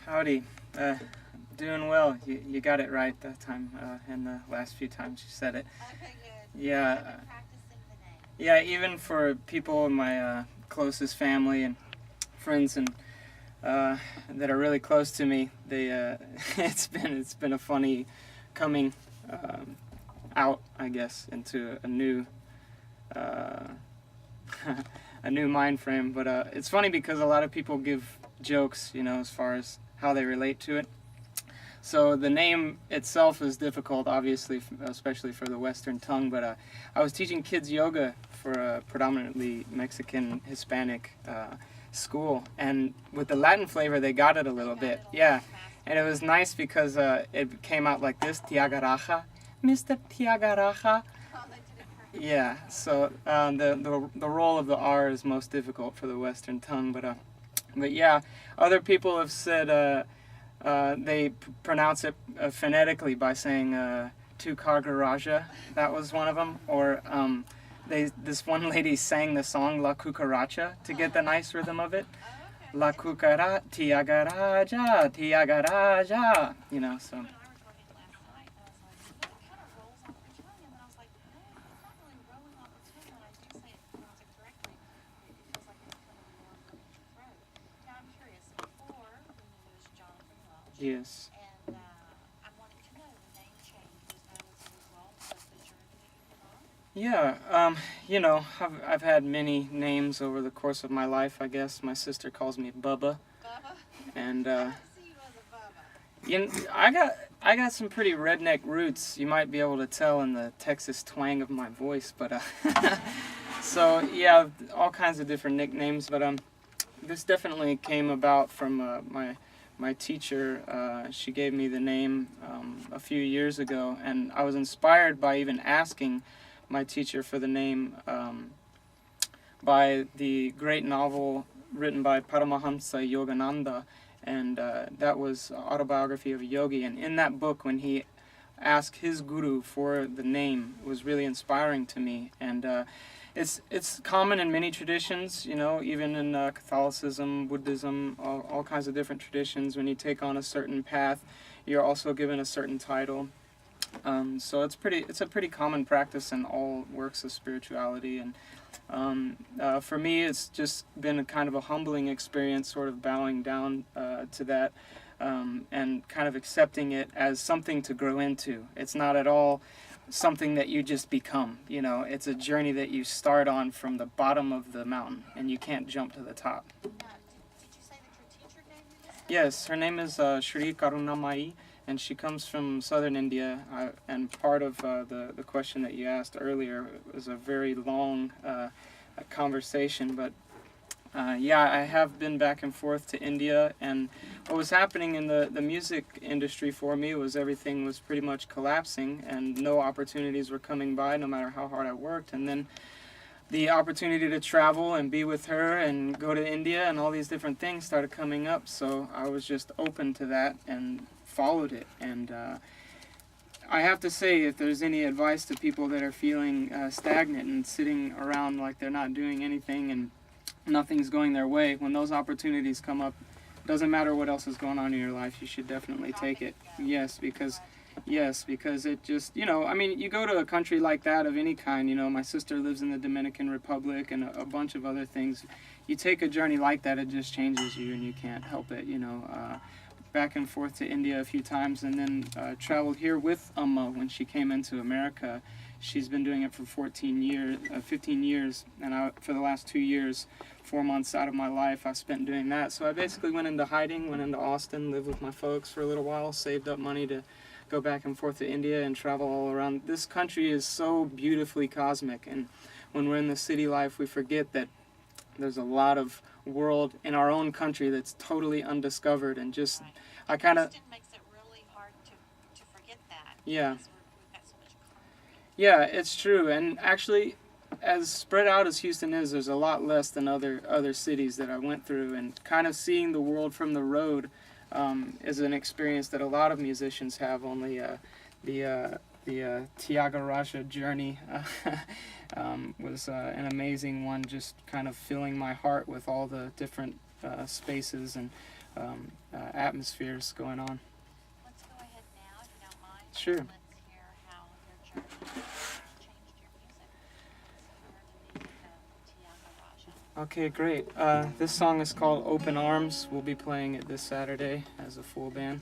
Howdy. Doing well. You got it right that time, and the last few times you said it. Okay, good. Yeah. I've been practicing the name. Yeah, even for people in my closest family and friends and that are really close to me, they it's been a funny coming out, I guess, into a new uh, a new mind frame. But it's funny because a lot of people give jokes, as far as how they relate to it. So the name itself is difficult, obviously, especially for the Western tongue. But I was teaching kids yoga for a predominantly Mexican Hispanic school, and with the Latin flavor, they got it a little bit. Yeah, and it was nice because it came out like this: Tyagaraja, Mr. Tyagaraja. Yeah. So the roll of the R is most difficult for the Western tongue, but yeah, other people have said. They pronounce it phonetically by saying Tyagaraja. That was one of them. Or this one lady sang the song La Cucaracha to get the nice rhythm of it. La Cucaracha, Tyagaraja, Tyagaraja. So. Yes. And I'm wanting to know the name change was done as a result of the journey that you've been on? I've had many names over the course of my life, I guess. My sister calls me Bubba. Bubba? And I see you as a Bubba. I got some pretty redneck roots. You might be able to tell in the Texas twang of my voice, but so yeah, all kinds of different nicknames. But this definitely came about from my teacher. She gave me the name a few years ago, and I was inspired by even asking my teacher for the name by the great novel written by Paramahamsa Yogananda, and that was Autobiography of a Yogi. And in that book, when he asked his guru for the name, it was really inspiring to me. And it's common in many traditions, even in Catholicism, Buddhism, all kinds of different traditions. When you take on a certain path, you're also given a certain title. So it's a pretty common practice in all works of spirituality. And for me, it's just been a kind of a humbling experience, sort of bowing down to that and kind of accepting it as something to grow into. It's not at all something that you just become. It's a journey that you start on from the bottom of the mountain, and you can't jump to the top. Did you say that your teacher gave you this? Yes, her name is Shri Karunamai, and she comes from southern India. And part of the question that you asked earlier was a very long conversation, but yeah, I have been back and forth to India, and what was happening in the music industry for me was everything was pretty much collapsing, and no opportunities were coming by, no matter how hard I worked. And then the opportunity to travel and be with her and go to India and all these different things started coming up, so I was just open to that and followed it. And I have to say, if there's any advice to people that are feeling stagnant and sitting around like they're not doing anything and nothing's going their way, when those opportunities come up, doesn't matter what else is going on in your life, you should definitely take it. Yes, because it just, you go to a country like that of any kind, my sister lives in the Dominican Republic and a bunch of other things. You take a journey like that, it just changes you and you can't help it, back and forth to India a few times, and then traveled here with Amma when she came into America. She's been doing it for 15 years, and for the last 2 years, 4 months out of my life, I spent doing that. So I basically went into hiding, went into Austin, lived with my folks for a little while, saved up money to go back and forth to India and travel all around. This country is so beautifully cosmic, and when we're in the city life, we forget that there's a lot of world in our own country that's totally undiscovered, and just, Right. I kind of... Houston makes it really hard to forget that. Yeah. Because we've got so much concrete. Yeah, it's true. And actually, as spread out as Houston is, there's a lot less than other cities that I went through. And kind of seeing the world from the road is an experience that a lot of musicians have. Only the Tyagaraja journey was an amazing one, just kind of filling my heart with all the different spaces and atmospheres going on. Let's go ahead now, if you don't mind. Sure. Let's hear how your journey has changed your music. Let's hear the Tyagaraja. Okay, great. This song is called Open Arms. We'll be playing it this Saturday as a full band.